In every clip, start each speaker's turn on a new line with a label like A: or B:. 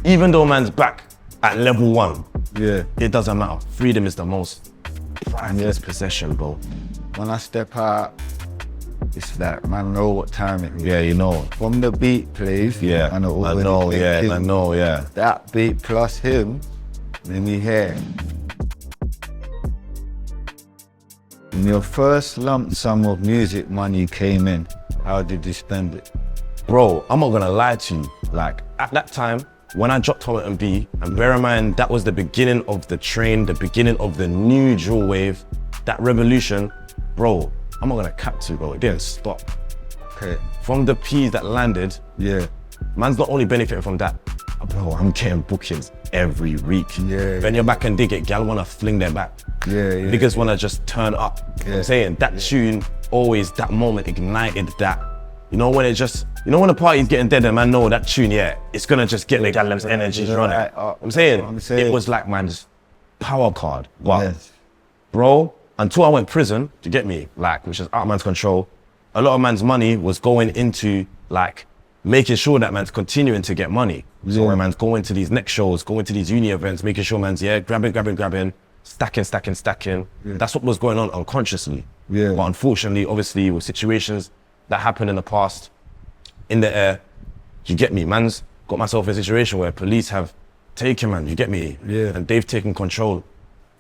A: Even though man's back at level 1,
B: Yeah.
A: it doesn't matter. Freedom is the most priceless possession, bro.
B: When I step out, it's like, man, know what time it is.
A: Yeah, you know.
B: From the beat plays,
A: Yeah,
B: and
A: I know, yeah.
B: That beat plus him, then we hear. When your first lump sum of music money came in, how did you spend it?
A: Bro, I'm not gonna lie to you. Like, at that time, when I dropped Homerton B, and bear in mind, that was the beginning of the train, the beginning of the new drill wave, that revolution, bro, I'm not gonna cap to you, bro. It didn't stop.
B: Okay.
A: From the P's that landed,
B: Yeah.
A: man's not only benefiting from that, bro, I'm getting bookings every week.
B: Yeah.
A: When you're back and dig it, gal wanna fling their back.
B: Yeah.
A: Niggas wanna just turn up. You know what I'm saying? That tune, always, that moment ignited that. You know when it just, you know when the party's getting dead and man know that tune, yeah, it's gonna just get the gal-lem's energies running. I'm saying, it was like man's power card. But,
B: Yes.
A: bro, until I went prison, to get me, like, which is out of man's control, a lot of man's money was going into, like, making sure that man's continuing to get money. So when man's going to these next shows, going to these uni events, making sure man's, grabbing, stacking.
B: Yeah.
A: That's what was going on unconsciously.
B: Yeah.
A: But unfortunately, obviously, with situations that happened in the past, in the air, you get me, man's got myself in a situation where police have taken man, you get me?
B: Yeah.
A: And they've taken control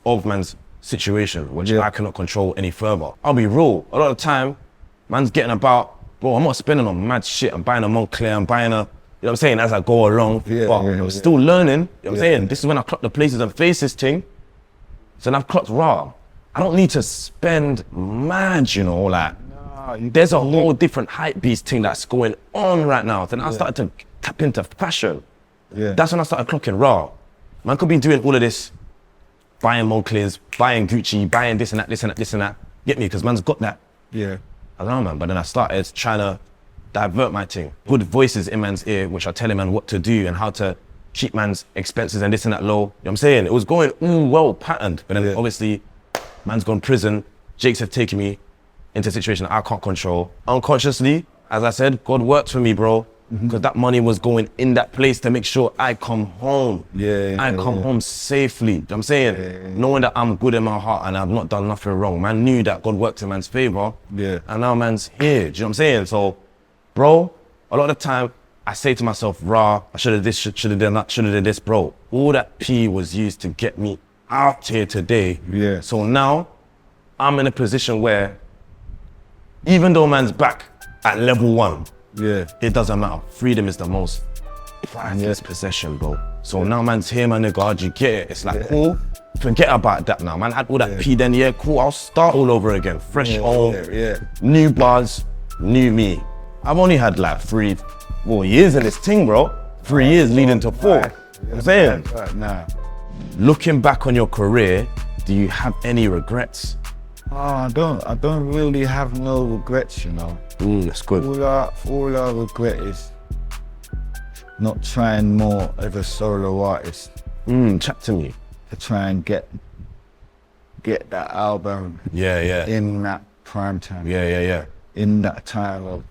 A: of man's situation, which I cannot control any further. I'll be real, a lot of the time, man's getting about, bro, I'm not spending on mad shit, I'm buying a Montclair, I'm buying a, you know what I'm saying, as I go along, but I'm still learning, you know what I'm saying? This is when I clock the places and faces thing. So then I've clocked raw. I don't need to spend mad, you know, like, there's a whole different hype beast thing that's going on right now. Then I started to tap into fashion.
B: Yeah.
A: That's when I started clocking raw. Man could be doing all of this, buying Monclers, buying Gucci, buying this and that. Get me? Because man's got that.
B: Yeah.
A: I don't know, man. But then I started trying to divert my thing. Good voices in man's ear, which are telling man what to do and how to keep man's expenses and this and that low. You know what I'm saying? It was going well patterned. But then obviously, man's gone prison. Jakes have taken me into a situation that I can't control. Unconsciously, as I said, God worked for me, bro. Because that money was going in that place to make sure I come home. I come home safely. You know what I'm saying? Knowing that I'm good in my heart and I've not done nothing wrong. Man knew that God worked in man's favor. And now man's here. Do you know what I'm saying? So, bro, a lot of the time I say to myself, rah, I should have this, should have done that, should have done this, bro. All that P was used to get me out here today. So now I'm in a position where even though man's back at level 1, it doesn't matter. Freedom is the most priceless possession, bro. So now man's here, my nigga, you get it? It's like, cool, forget about that now. Man had all that P then, cool, I'll start all over again. Fresh home, new bars, new me. I've only had like 4 years in this thing, bro. 3 years leading to 4. You know what I'm saying? Looking back on your career, do you have any regrets?
B: I don't really have no regrets, you know.
A: That's good.
B: All I regret is not trying more as a solo artist.
A: Chat to me.
B: To try and get that album in that prime time. In that time of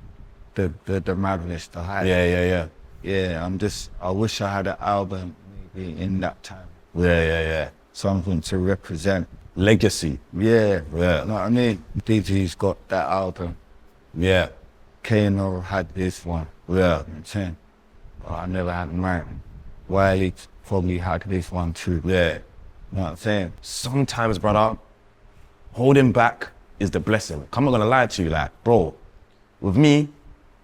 B: the madness, the hype. I wish I had an album maybe in that time. Something to represent.
A: Legacy.
B: You know what I mean? DG's got that album. Kano had this one. You know what I'm saying? But I never had mine. Wiley probably had this one too. You know what I'm saying?
A: Sometimes, brother, holding back is the blessing. I'm not gonna lie to you, like, bro, with me,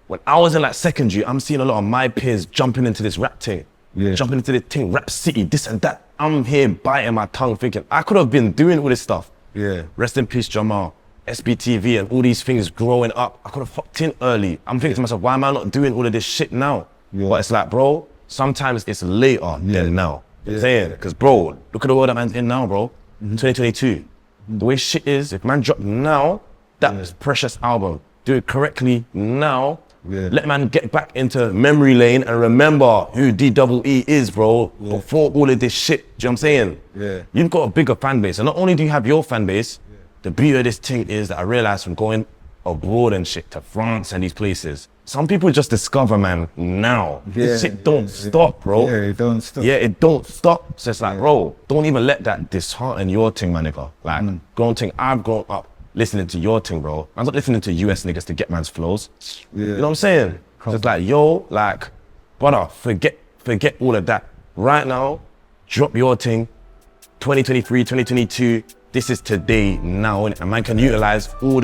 A: when I was in like secondary, I'm seeing a lot of my peers jumping into this rap thing. Jumping into this thing, Rap City, this and that. I'm here biting my tongue thinking, I could have been doing all this stuff. Rest in peace, Jamal, SBTV and all these things growing up. I could have hopped in early. I'm thinking to myself, why am I not doing all of this shit now? But it's like, bro, sometimes it's later than now. You know what I'm saying? Because, bro, look at the world that man's in now, bro. 2022. The way shit is, if man drop now, that precious album, do it correctly now, let man get back into memory lane and remember who D-double-E is, bro, before all of this shit. Do you know what I'm saying? You've got a bigger fan base. And not only do you have your fan base, the beauty of this thing is that I realized from going abroad and shit to France and these places, some people just discover, man, now. This shit don't stop, bro.
B: Yeah, it don't stop.
A: Yeah, it don't stop. So it's like, bro, don't even let that dishearten your thing, my nigga. Like, grown thing, I've grown up listening to your thing, bro. I'm not listening to US niggas to get man's flows. You know what I'm saying? Just like, yo, like, brother, forget all of that. Right now, drop your thing, 2023, 2022, this is today, now, innit? And man can utilize all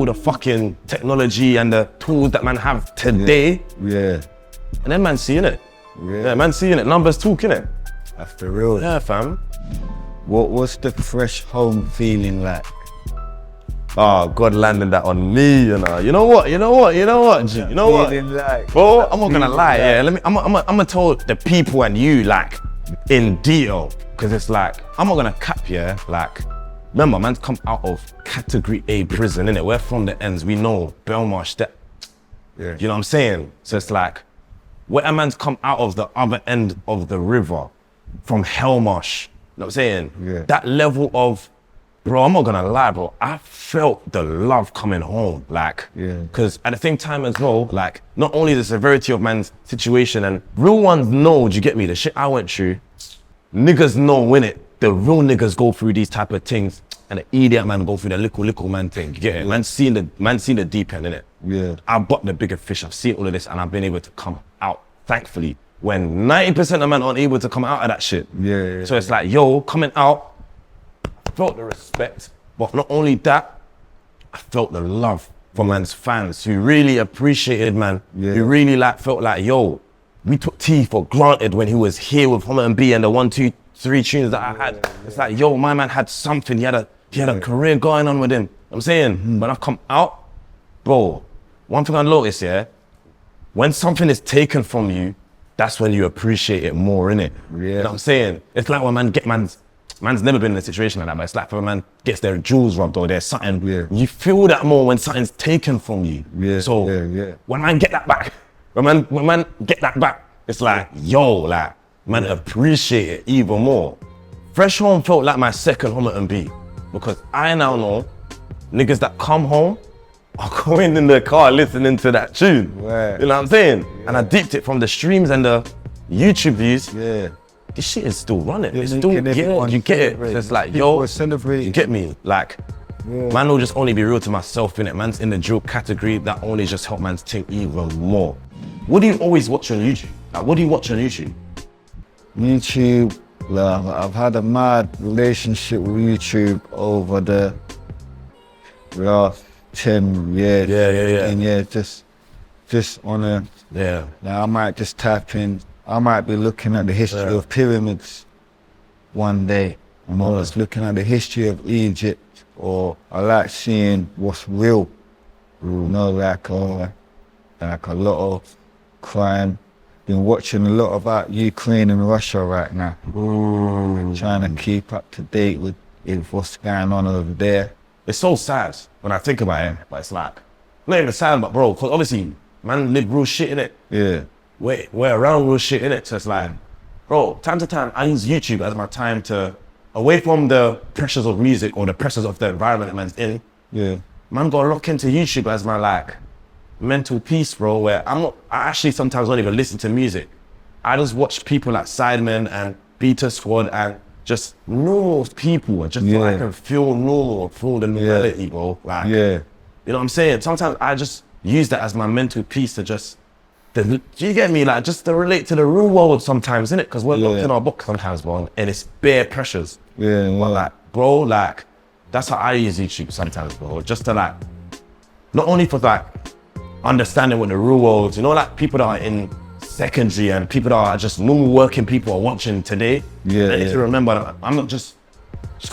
A: the fucking technology and the tools that man have today.
B: Yeah.
A: And then man seeing it. Yeah, man seeing it. Numbers talking it.
B: That's the real.
A: Yeah, fam.
B: What's the fresh home feeling like?
A: Oh, God landed that on me, you know. You know what? G? You know what?
B: Like,
A: bro, I'm not gonna lie, I'm gonna tell the people and you, like, in detail. Cause it's like, I'm not gonna cap, like, remember, man's come out of category A prison, innit? We're from the ends, we know, Belmarsh, that, you know what I'm saying? So it's like, where a man's come out of the other end of the river, from Hellmarsh, you know what I'm saying?
B: Yeah.
A: That level of, bro, I'm not gonna lie, bro, I felt the love coming home, like, cause at the same time as well, like, not only the severity of man's situation, and real ones know, do you get me? The shit I went through, niggas know, innit? The real niggas go through these type of things, and the idiot man go through the little man thing. You get it? Man seen the deep end, innit?
B: Yeah.
A: I've got the bigger fish. I've seen all of this, and I've been able to come out, thankfully. When 90% of men aren't able to come out of that shit.
B: Yeah.
A: So it's like, yo, coming out, I felt the respect, but not only that, I felt the love from man's fans who really appreciated, man.
B: Yeah.
A: Who really felt like, yo, we took T for granted when he was here with Homerton B and the 1, 2, 3 tunes that I had. It's like, yo, my man had something. He had a career going on with him. I'm saying, when I come out, bro, one thing I noticed, when something is taken from you, that's when you appreciate it more, innit?
B: Yeah.
A: You know what I'm saying? It's like when man's never been in a situation like that, but it's like when a man gets their jewels robbed or there's something, you feel that more when something's taken from you. So when man get that back, when man get that back, it's like, yo, like, man, appreciate it even more. Fresh Home felt like my second Homerton B, because I now know niggas that come home are going in the car listening to that tune.
B: Right.
A: You know what I'm saying? And I deeped it from the streams and the YouTube views. This shit is still running. It's still, you get it. So it's like, yo,
B: celebrate.
A: You get me? Like, man will just only be real to myself, innit? Man's in the drill category, that only just help man's think even more. What do you always watch on YouTube? Like, what do you watch on YouTube?
B: YouTube, I've had a mad relationship with YouTube over the last 10 years. And just on a, now I might just type in, I might be looking at the history of pyramids one day. I'm always looking at the history of Egypt, or I like seeing what's real. You know, like a lot of crime. Been watching a lot about Ukraine and Russia right now. Trying to keep up to date with what's going on over there.
A: It's so sad when I think about it, but it's like, not even sad, but bro, because obviously, man live real shit in it.
B: Yeah.
A: We're around real shit in it, so it's like, bro, time to time, I use YouTube as my time to, away from the pressures of music or the pressures of the environment that man's in. Man gotta look into YouTube as my, like, mental peace, bro, where I actually sometimes don't even listen to music. I just watch people like Sidemen and Beta Squad and just normal people, just so I can feel normal, feel the normality, bro. Like, you know what I'm saying? Sometimes I just use that as my mental peace to just, do you get me? Like, just to relate to the real world sometimes, innit? Because we're locked in our book sometimes, bro, and it's bare pressures. But like, bro, like, that's how I use YouTube sometimes, bro. Just to like, not only for like, understanding what the real world, you know, like people that are in secondary and people that are just normal working people are watching today. I need to remember that I'm not just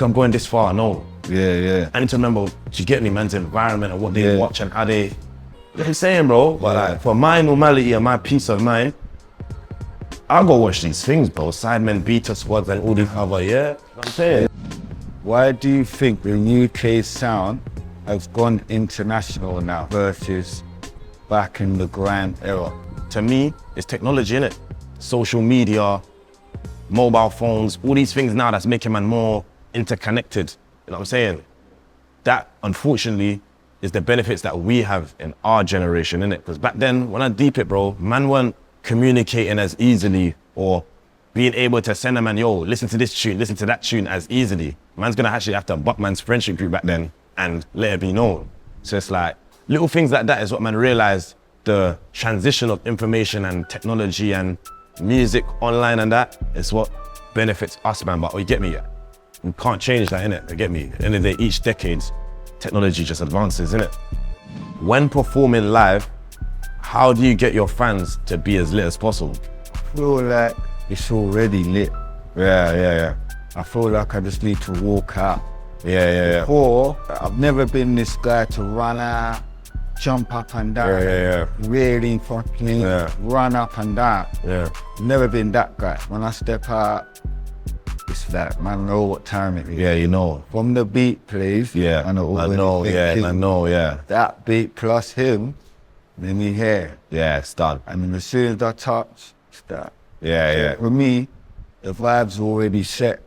A: I'm going this far, no. I need to remember, do you get me, man's environment and what they watch and how they, you know what I'm saying, bro? But like, for my normality and my peace of mind, I'll go watch these things, bro. Sidemen, Beta Squads and all these other, you know what I'm saying?
B: Why do you think the UK sound has gone international now versus back in the Grime era?
A: To me, it's technology, innit? Social media, mobile phones, all these things now that's making man more interconnected. You know what I'm saying? That, unfortunately, is the benefits that we have in our generation, innit? Because back then, when I deep it, bro, man weren't communicating as easily or being able to send a man, yo, listen to this tune, listen to that tune as easily. Man's gonna actually have to buck man's friendship group back then and let it be known. So it's like, little things like that is what man realized the transition of information and technology and music online and that is what benefits us, man. But you get me? You can't change that, innit? You get me? At the end of the day, each decade, technology just advances, innit? When performing live, how do you get your fans to be as lit as possible?
B: I feel like it's already lit.
A: Yeah.
B: I feel like I just need to walk out.
A: Yeah.
B: Or I've never been this guy to run out, jump up and down.
A: Yeah.
B: Really fucking run up and down.
A: Yeah.
B: Never been that guy. When I step out, it's like, man, know what time it is.
A: Yeah, you know.
B: From the beat plays.
A: Yeah, I know, yeah.
B: That beat plus him, then we here.
A: Yeah, it's done.
B: And then as soon as I touch, it's that.
A: Yeah.
B: For me, the vibe's already set.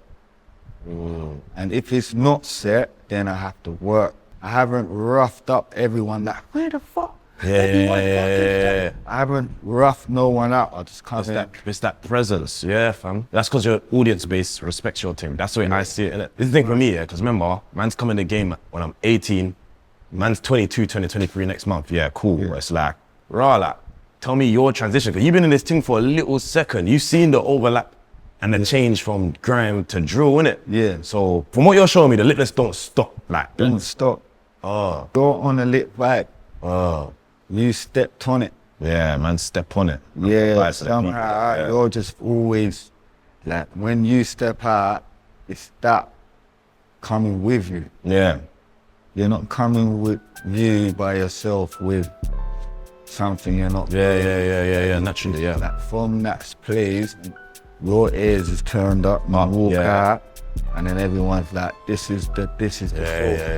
B: And if it's not set, then I have to work. I haven't roughed up everyone like, where the fuck?
A: Yeah.
B: I haven't roughed no one up. I just can't.
A: It's that presence, yeah, fam. That's because your audience base respects your team. That's the way I see it, innit? This is the thing for me, yeah, because remember, man's coming in the game when I'm 18, man's 22, 23 next month. Yeah, cool. Yeah. It's like, like, tell me your transition, because you've been in this thing for a little second. You've seen the overlap and the change from grime to drill, innit?
B: Yeah.
A: So from what you're showing me, the litness don't stop. Like,
B: don't stop.
A: Oh.
B: Go on a lit vibe.
A: Oh.
B: You stepped on it.
A: Yeah, man, step on it.
B: Yeah, somehow you're just always, like, when you step out, it's that coming with you.
A: Yeah. You're
B: not coming with you by yourself with something you're not.
A: Yeah, naturally, yeah.
B: Like, from that place, your ears is turned up, you walk out, and then everyone's like, this is the
A: yeah.